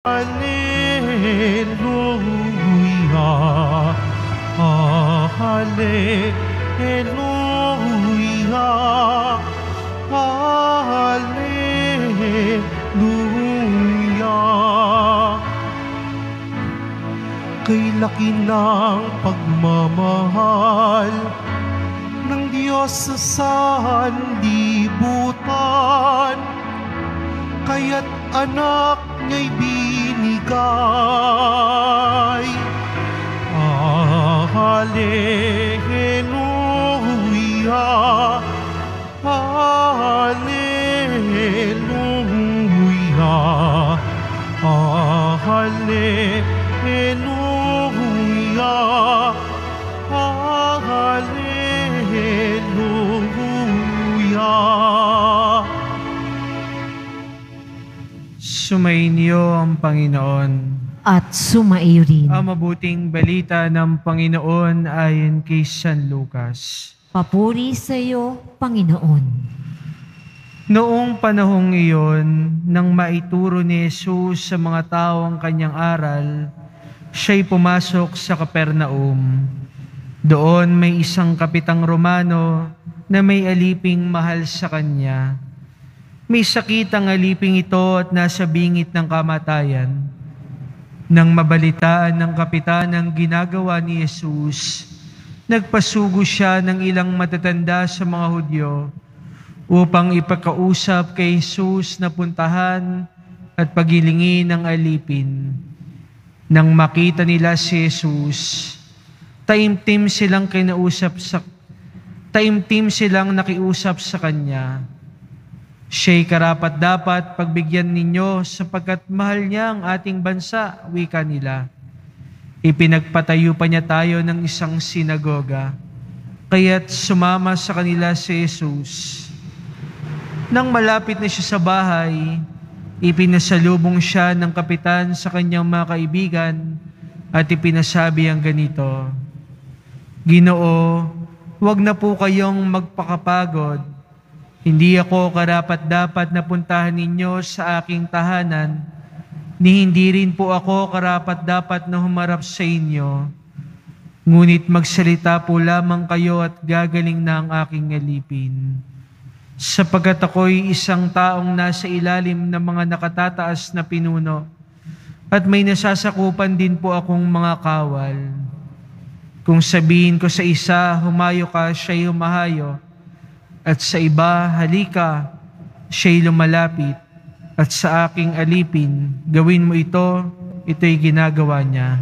Hallelujah, hallelujah, hallelujah. Kay laki ng pagmamahal ng Diyos sa sanlibutan, kaya't anak niya'y binigay. Hallelujah, hallelujah, hallelujah, hallelujah. Sumainyo ang Panginoon. At sumaiyo rin. Ang mabuting balita ng Panginoon ayon kay San Lucas. Papuri sa iyo, Panginoon. Noong panahong iyon, nang maituro ni Jesus sa mga tao ang kanyang aral, siya'y pumasok sa Capernaum. Doon may isang kapitang Romano na may aliping mahal sa kanya. May sakit ang aliping ito at nasa bingit ng kamatayan. Nang mabalitaan ng kapitan ang ginagawa ni Jesus, nagpasugo siya ng ilang matatanda sa mga Hudyo upang ipakausap kay Jesus na puntahan at pagilingin ang alipin. Nang makita nila si Jesus, taimtim silang nakiusap sa kanya. Siya'y karapat-dapat pagbigyan ninyo sapagkat mahal niya ang ating bansa, wika nila. Ipinagpatayo pa niya tayo ng isang sinagoga, kaya't sumama sa kanila si Jesus. Nang malapit na siya sa bahay, ipinasalubong siya ng kapitan sa kanyang mga kaibigan at ipinasabi ang ganito, "Ginoo, huwag na po kayong magpakapagod. Hindi ako karapat-dapat na puntahan ninyo sa aking tahanan, ni hindi rin po ako karapat-dapat na humarap sa inyo. Ngunit magsalita po lamang kayo at gagaling na ang aking alipin. Sapagkat ako'y isang taong nasa ilalim ng mga nakatataas na pinuno, at may nasasakupan din po akong mga kawal. Kung sabihin ko sa isa, humayo ka, siya'y humahayo, at sa iba, halika, siya'y lumalapit, at sa aking alipin, gawin mo ito'y ginagawa niya."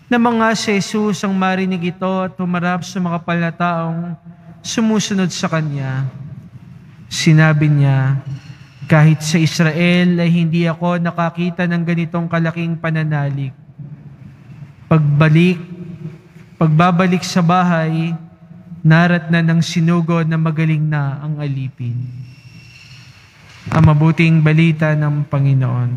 Nang nga si Jesus ang marinig ito at humarap sa mga kapal na taong sumusunod sa kanya, sinabi niya, "Kahit sa Israel ay hindi ako nakakita ng ganitong kalaking pananalig." Pagbabalik sa bahay, naratnan ng sinugo na magaling na ang alipin. Ang mabuting balita ng Panginoon.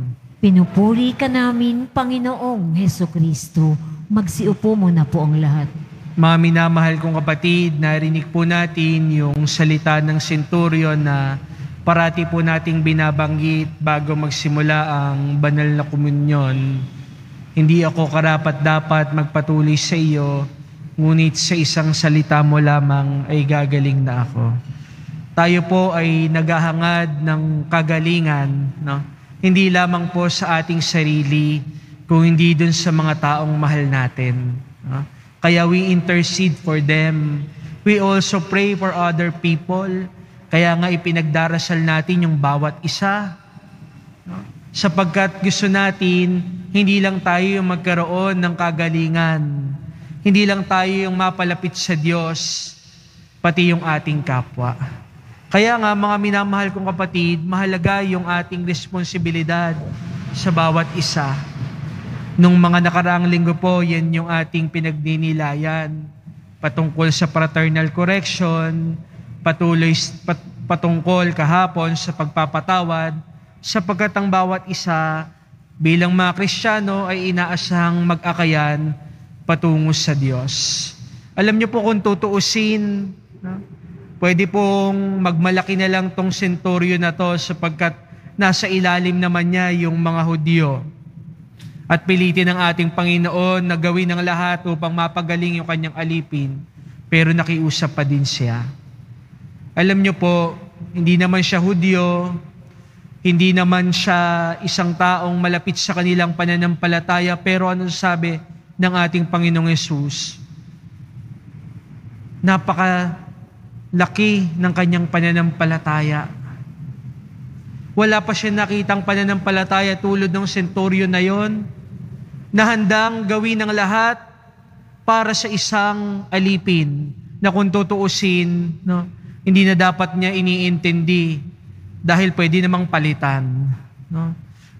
Pinupuri ka namin, Panginoong Hesukristo. Magsiupo mo na po ang lahat. Mga minamahal kong kapatid, narinig po natin yung salita ng senturyon na parati po nating binabanggit bago magsimula ang banal na komunyon. Hindi ako karapat-dapat magpatuloy sa iyo, ngunit sa isang salita mo lamang ay gagaling na ako. Tayo po ay naghahangad ng kagalingan, no? Hindi lamang po sa ating sarili, kung hindi dun sa mga taong mahal natin. No? Kaya we intercede for them. We also pray for other people. Kaya nga ipinagdarasal natin yung bawat isa. No? Sapagkat gusto natin, hindi lang tayo yung magkaroon ng kagalingan. Hindi lang tayo yung mapalapit sa Diyos, pati yung ating kapwa. Kaya nga mga minamahal kong kapatid, mahalaga yung ating responsibilidad sa bawat isa. Nung mga nakaraang linggo po, yan yung ating pinagdinilayan patungkol sa fraternal correction, patungkol kahapon sa pagpapatawad, sapagkat ang bawat isa bilang mga Kristiyano ay inaasahang mag-akayan patungo sa Diyos. Alam niyo po kung tutuusin, no? Pwede pong magmalaki na lang tong senturyo na to sapagkat nasa ilalim naman niya yung mga Hudyo. At pilitin ng ating Panginoon na gawin ang lahat upang mapagaling yung kanyang alipin, pero nakiusap pa din siya. Alam niyo po, hindi naman siya Hudyo, hindi naman siya isang taong malapit sa kanilang pananampalataya, pero ano sabi ng ating Panginoong Yesus? Napakalaki ng kanyang pananampalataya. Wala pa siya nakitang pananampalataya tulad ng centurion na yon, na handang gawin ang lahat para sa isang alipin na kung tutuusin, no, hindi na dapat niya iniintindi dahil pwede namang palitan. No?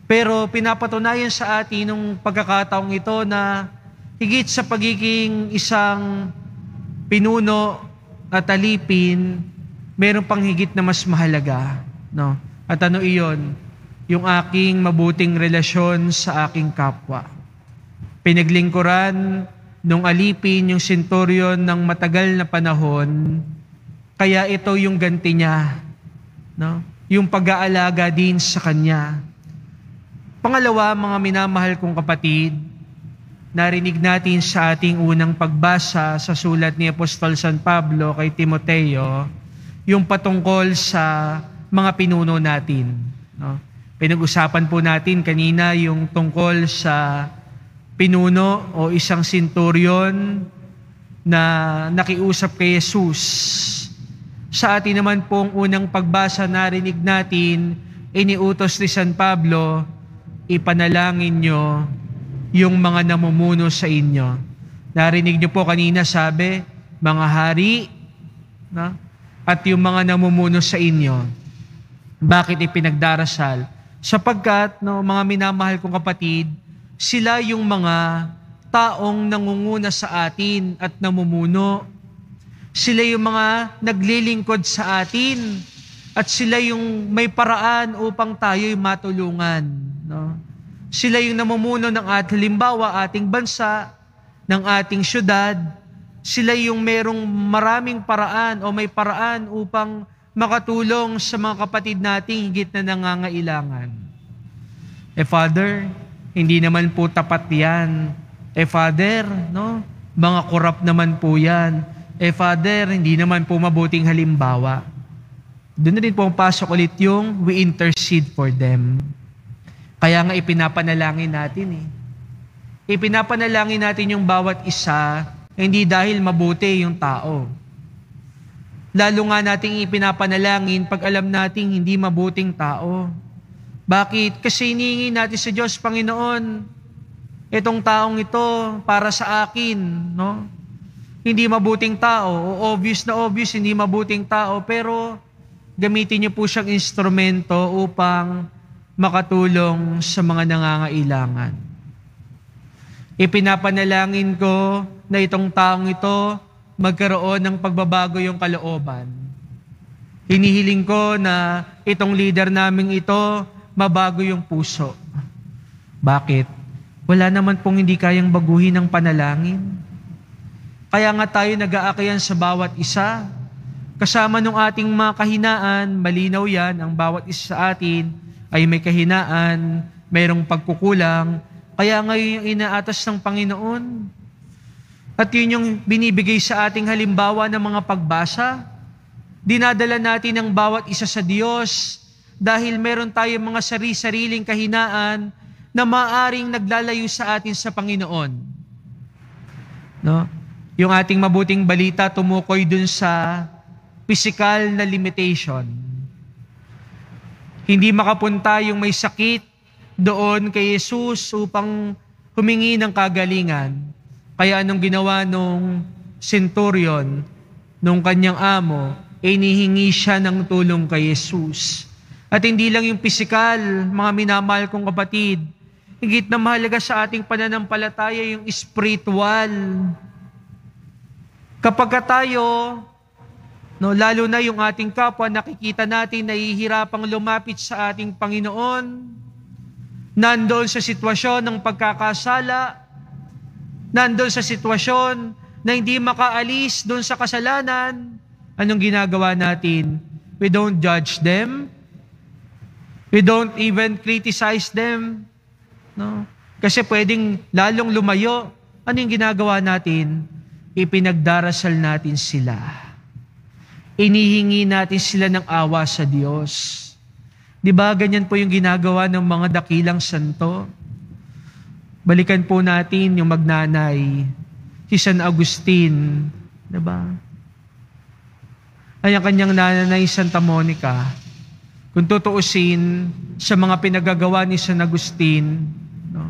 Pero pinapatunayan sa atin nung pagkakataong ito na higit sa pagiging isang pinuno at alipin, meron pang higit na mas mahalaga. No? At ano iyon? Yung aking mabuting relasyon sa aking kapwa. Pinaglingkuran nung alipin yung centurion ng matagal na panahon, kaya ito yung ganti niya. No? Yung pag-aalaga din sa kanya. Pangalawa, mga minamahal kong kapatid, narinig natin sa ating unang pagbasa sa sulat ni Apostol San Pablo kay Timoteo, yung patungkol sa mga pinuno natin. No? Pinag-usapan po natin kanina yung tungkol sa pinuno o isang centurion na nakiusap kay Jesus. Sa atin naman pong unang pagbasa, narinig natin, iniutos ni San Pablo, ipanalangin nyo yung mga namumuno sa inyo. Narinig nyo po kanina sabi, mga hari, no? At yung mga namumuno sa inyo. Bakit ipinagdarasal? Sapagkat, no, mga minamahal kong kapatid, sila yung mga taong nangunguna sa atin at namumuno. Sila yung mga naglilingkod sa atin at sila yung may paraan upang tayo'y matulungan. No? Sila yung namumuno ng ating halimbawa, ating bansa, ng ating syudad. Sila yung merong maraming paraan o may paraan upang makatulong sa mga kapatid nating higit na nangangailangan. Father, hindi naman po tapat yan. Father, no? Mga korap naman po yan. Father, hindi naman po mabuting halimbawa. Doon na rin po ang pasok ulit yung we intercede for them. Kaya nga ipinapanalangin natin Ipinapanalangin natin yung bawat isa, hindi dahil mabuti yung tao. Lalo nga nating ipinapanalangin pag alam nating hindi mabuting tao. Bakit? Kasi hinihingi natin sa Diyos, Panginoon, itong taong ito para sa akin, no? Hindi mabuting tao, obvious na obvious, hindi mabuting tao, pero gamitin niyo po siyang instrumento upang makatulong sa mga nangangailangan. Ipinapanalangin ko na itong taong ito magkaroon ng pagbabago yung kalooban. Hinihiling ko na itong leader naming ito mabago yung puso. Bakit? Wala naman pong hindi kayang baguhin ng panalangin. Kaya nga tayo nag-aakayan sa bawat isa. Kasama nung ating mga kahinaan, malinaw yan, ang bawat isa sa atin ay may kahinaan, mayroong pagkukulang. Kaya ngayon yung inaatas ng Panginoon. At yun yung binibigay sa ating halimbawa ng mga pagbasa. Dinadala natin ang bawat isa sa Diyos dahil meron tayong mga sariling kahinaan na maaring naglalayo sa atin sa Panginoon. No? Yung ating mabuting balita tumukoy dun sa physical na limitation. Hindi makapunta yung may sakit doon kay Jesus upang humingi ng kagalingan. Kaya anong ginawa nung centurion, nung kanyang amo, inihingi siya ng tulong kay Jesus. At hindi lang yung pisikal, mga minamahal kong kapatid, higit na mahalaga sa ating pananampalataya yung spiritual. Kapag tayo, no, lalo na yung ating kapwa, nakikita natin na hihirapang lumapit sa ating Panginoon, nandoon sa sitwasyon ng pagkakasala, nandoon sa sitwasyon na hindi makaalis doon sa kasalanan, anong ginagawa natin? We don't judge them. We don't even criticize them. No? Kasi pwedeng lalong lumayo. Ano yung ginagawa natin? Ipinagdarasal natin sila. Inihingi natin sila ng awa sa Diyos. Di ba ganyan po yung ginagawa ng mga dakilang santo? Balikan po natin yung magnanay, si San Agustin. Di ba? Ay ang kanyang nanay, Santa Monica. Kung tutuusin sa mga pinagagawa ni San Agustin, no?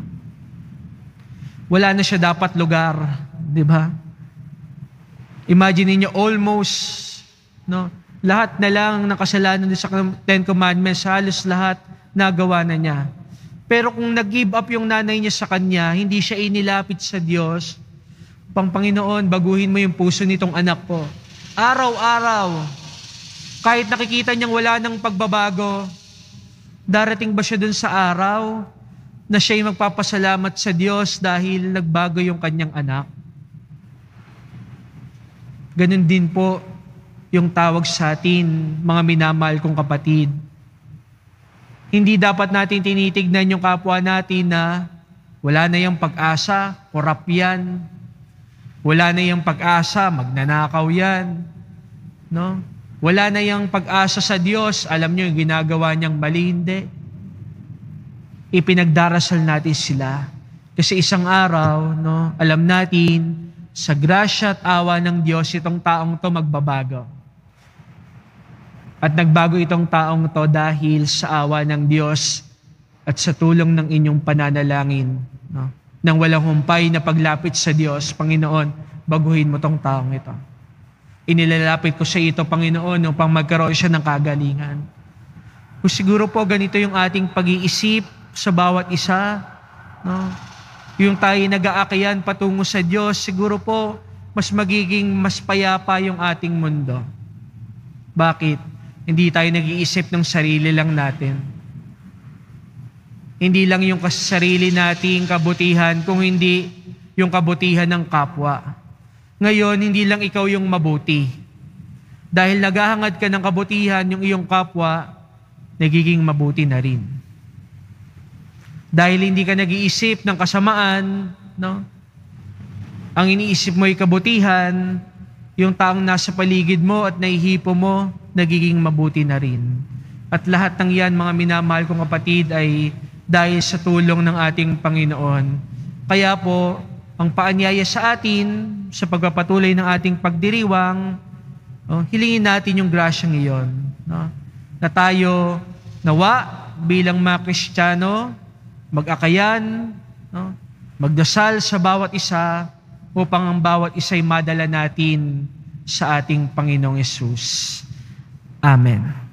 Wala na siya dapat lugar. Di ba? Imagine niyo almost, no? Lahat na lang ng kasalanan sa Ten Commandments, halos lahat nagawa na niya. Pero kung nag-give up yung nanay niya sa kanya, hindi siya inilapit sa Diyos, Panginoon, baguhin mo yung puso nitong anak ko. Araw-araw, kahit nakikita niyang wala nang pagbabago, darating ba siya dun sa araw na siya'y magpapasalamat sa Diyos dahil nagbago yung kanyang anak? Ganun din po yung tawag sa atin, mga minamahal kong kapatid. Hindi dapat natin tinitignan yung kapwa natin na wala na yung pag-asa, korap yan. Wala na yung pag-asa, magnanakaw yan. No? Wala na yung pag-asa sa Diyos, alam nyo yung ginagawa niyang mali, hindi. Ipinagdarasal natin sila. Kasi isang araw, no, alam natin, sa grasya at awa ng Diyos, itong taong to magbabago. At nagbago itong taong to dahil sa awa ng Diyos at sa tulong ng inyong pananalangin. No? Nang walang humpay na paglapit sa Diyos, Panginoon, baguhin mo tong taong ito. Inilalapit ko sa ito, Panginoon, upang magkaroon siya ng kagalingan. Kung siguro po ganito yung ating pag-iisip sa bawat isa, no? Yung tayo nag-aakayan patungo sa Diyos, siguro po mas magiging mas payapa yung ating mundo. Bakit? Hindi tayo nag-iisip ng sarili lang natin. Hindi lang yung sarili nating kabutihan, kung hindi yung kabutihan ng kapwa. Ngayon, hindi lang ikaw yung mabuti. Dahil naghahangad ka ng kabutihan, yung iyong kapwa, nagiging mabuti na rin. Dahil hindi ka nag-iisip ng kasamaan, no? Ang iniisip mo ay kabutihan, yung taong nasa paligid mo at naihipo mo, nagiging mabuti na rin. At lahat ng yan, mga minamahal kong kapatid, ay dahil sa tulong ng ating Panginoon. Kaya po, ang paanyaya sa atin, sa pagpapatuloy ng ating pagdiriwang, hilingin natin yung grasyang iyon. No? Na tayo, nawa, bilang mga Kristiyano, mag-akayan, no? Magdasal sa bawat isa, upang ang bawat isa'y madala natin sa ating Panginoong Yesus. Amen.